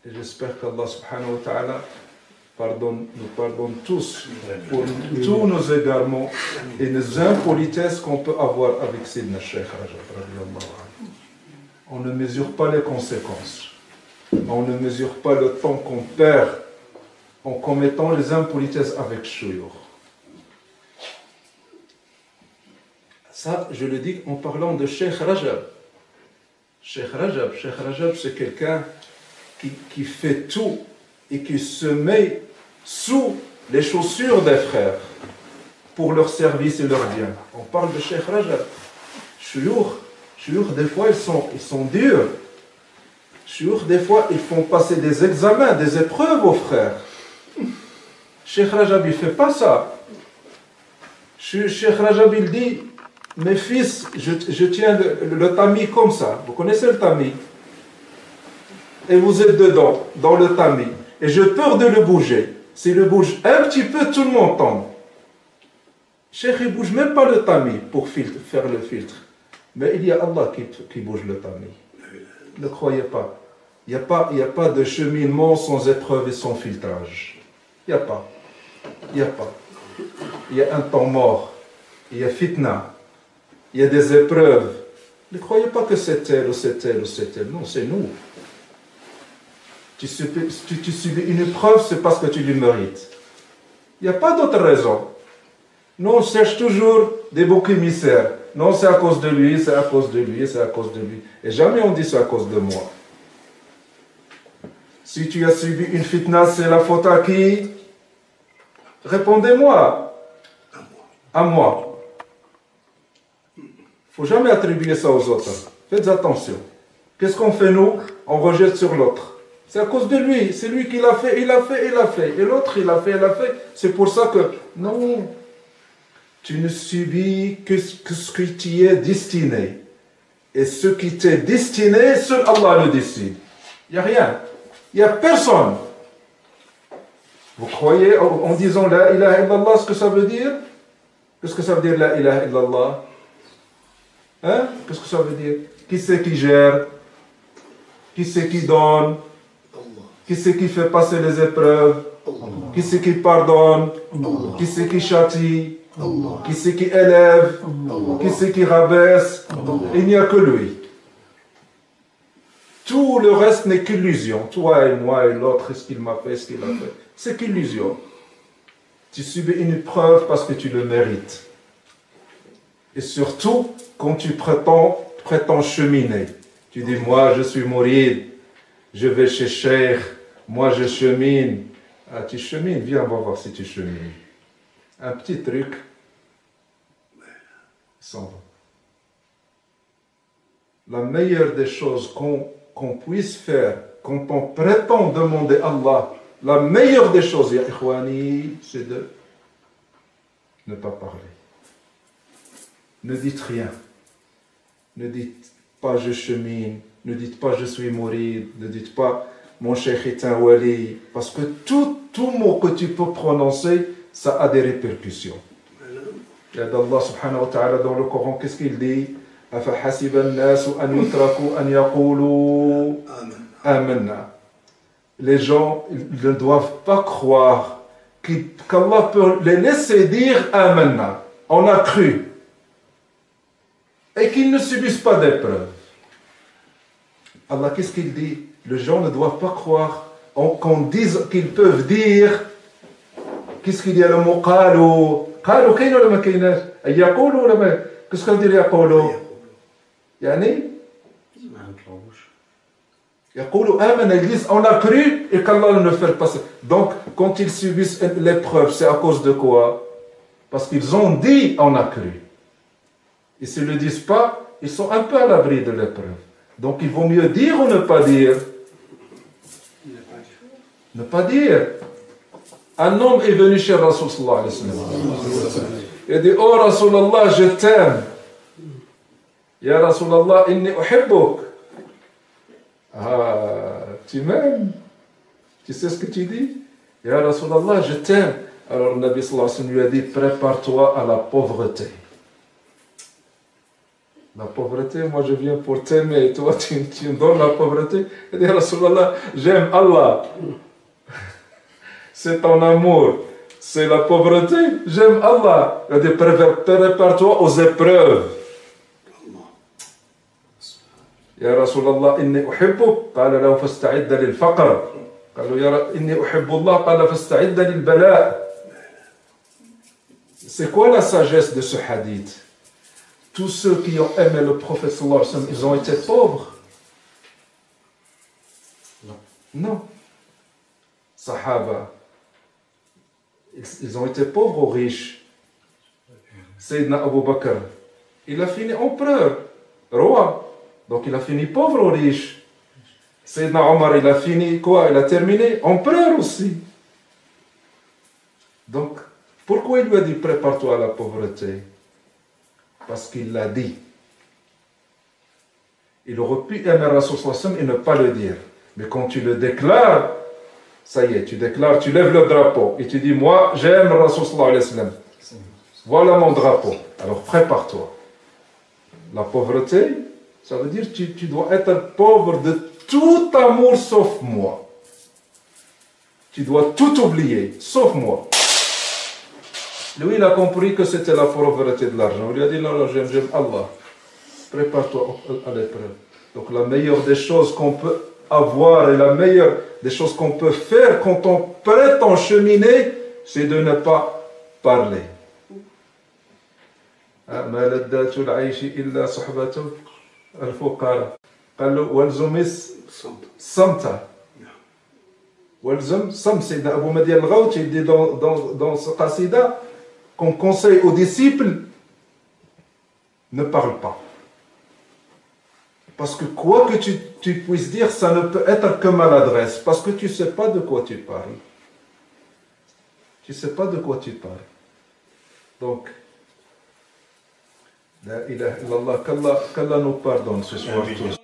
Et j'espère qu'Allah subhanahu wa ta'ala nous pardonne tous pour tous nos égarements et nos impolitesses qu'on peut avoir avec Sidna Cheikh Rajab. On ne mesure pas les conséquences. On ne mesure pas le temps qu'on perd en commettant les impolitesses avec Shuyukh. Ça, je le dis en parlant de Cheikh Rajab. Cheikh Rajab, c'est quelqu'un qui fait tout et qui se met sous les chaussures des frères pour leur service et leur bien. On parle de Cheikh Rajab. Shuyukh, des fois, ils sont durs. Shuyukh, des fois, ils font passer des examens, des épreuves aux frères. Cheikh Rajab, il ne fait pas ça. Cheikh Rajab, il dit, mes fils, je tiens le tamis comme ça. Vous connaissez le tamis? Et vous êtes dedans, dans le tamis. Et j'ai peur de le bouger. S'il le bouge un petit peu, tout le monde tombe. Cheikh, il ne bouge même pas le tamis pour faire le filtre. Mais il y a Allah qui bouge le tamis. Ne croyez pas. Il n'y a pas de cheminement sans épreuve et sans filtrage. Il n'y a pas. Il n'y a pas. Il y a un temps mort. Il y a fitna. Il y a des épreuves. Ne croyez pas que c'est elle ou c'est elle ou c'est elle. Non, c'est nous. Tu subis une épreuve, c'est parce que tu le mérites. Il n'y a pas d'autre raison. Nous, on cherche toujours des boucs émissaires. Non, c'est à cause de lui, c'est à cause de lui, c'est à cause de lui. Et jamais on dit c'est à cause de moi. Si tu as subi une fitna, c'est la faute à qui? Répondez-moi. À moi. Il ne faut jamais attribuer ça aux autres. Faites attention. Qu'est-ce qu'on fait nous? On rejette sur l'autre. C'est à cause de lui. C'est lui qui l'a fait, il a fait, il a fait. Et l'autre, il a fait, il a fait. C'est pour ça que, non, tu ne subis que ce qui t'y est destiné. Et ce qui t'est destiné, seul Allah le décide. Il n'y a rien. Il n'y a personne. Vous croyez en disant la ilaha illallah ce que ça veut dire? Qu'est-ce que ça veut dire la ilaha illallah? Hein? Qu'est-ce que ça veut dire? Qui c'est qui gère? Qui c'est qui donne? Qui c'est qui fait passer les épreuves? Qui c'est qui pardonne? Qui c'est qui châtie? Qui c'est qui élève? Qui c'est qui rabaisse? Il n'y a que lui. Tout le reste n'est qu'illusion. Toi et moi et l'autre, ce qu'il m'a fait, ce qu'il a fait. C'est qu'illusion. Tu subis une épreuve parce que tu le mérites. Et surtout, quand tu prétends cheminer. Tu dis, moi je suis mouride, je vais chez Cheikh, moi je chemine. Ah, tu chemines, viens, on va voir si tu chemines. Un petit truc, s'en va. La meilleure des choses qu'on puisse faire quand on prétend demander à Allah, la meilleure des choses, ya ikhwani, c'est de ne pas parler. Ne dites rien. Ne dites pas je chemine, ne dites pas je suis mouride, ne dites pas mon cheikh est un wali, parce que tout mot que tu peux prononcer, ça a des répercussions. Il y a d'Allah subhanahu wa ta'ala dans le Coran, qu'est-ce qu'il dit? أَفَحَسِبَ النَّاسُ أَنْ يُتْرَكُوا أَنْ يَقُولُوا آمَنَّا. Les gens ne doivent pas croire qu'Allah peut les laisser dire Amanna. On a cru. Et qu'ils ne subissent pas d'épreuves. Allah, qu'est-ce qu'il dit? Les gens ne doivent pas croire qu'on dise qu'ils peuvent dire. Qu'est-ce qu'il y a le mot قالوا قالوا كاين ولا ما كايناش يقولوا ولا ما qu'est-ce que veut dire يقولوا يعني يقولوا آمنا, ils disent on a cru et qu'Allah ne fait pas ça. Donc quand ils subissent l'épreuve, c'est à cause de quoi? Parce qu'ils ont dit on a cru. Et s'ils ne le disent pas, ils sont un peu à l'abri de l'épreuve. Donc il vaut mieux dire ou ne pas dire? Ne pas dire. Un homme est venu chez Rasul sallallahu alayhi wa sallam. Il a dit, oh Rasulallah, je t'aime. Ya Rasulallah, inni uhibbuk. Ah, tu m'aimes? Tu sais ce que tu dis? Ya Rasulallah, je t'aime. Alors le Nabi sallallahu alayhi wa sallam lui a dit, prépare-toi à la pauvreté. La pauvreté, moi je viens pour t'aimer et toi tu me donnes la pauvreté. Il dit, Rasulallah, j'aime Allah. C'est ton amour. C'est la pauvreté, j'aime Allah. Il dit, prépare-toi aux épreuves. يا رسول الله إني أحبك قال له فاستعد للفقر قالوا يا إني أحب الله قال فاستعد للبلاء. C'est quoi la sagesse de ce hadith? Tous ceux qui ont aimé le prophète sallallahu alayhi wa sallam, ils ont été pauvres? Non. Sahaba, ils ont été pauvres ou riches? Sayyidina Abu Bakr, il a fini empereur, roi. Donc il a fini pauvre ou riche? Sayyidina Omar, il a fini quoi? Il a terminé empereur aussi. Donc, pourquoi il lui a dit prépare-toi à la pauvreté? Parce qu'il l'a dit. Il aurait pu aimer Rasul sallallahu alayhi wa sallam et ne pas le dire. Mais quand tu le déclares, ça y est, tu déclares, tu lèves le drapeau et tu dis, moi j'aime Rasul sallallahu alayhi wa sallam. Voilà mon drapeau. Alors prépare-toi. La pauvreté, ça veut dire que tu dois être pauvre de tout amour sauf moi. Tu dois tout oublier, sauf moi. Lui, il a compris que c'était la pauvreté de l'argent. Il lui a dit, non, non, j'aime Allah. Prépare-toi à l'épreuve. Donc la meilleure des choses qu'on peut avoir et la meilleure des choses qu'on peut faire quand on prétend cheminer, c'est de ne pas parler. ما لذات العيش إلا صحبة الفقراء قال له والزم الصمت والزم الصمت. سيدنا أبو مدين الغوث il dit dans ce qasida qu'on conseille aux disciples, ne parle pas. Parce que quoi que tu puisses dire, ça ne peut être que maladresse. Parce que tu ne sais pas de quoi tu parles. Tu ne sais pas de quoi tu parles. Donc, la ilaha illallah, qu'Allah nous pardonne ce soir tous.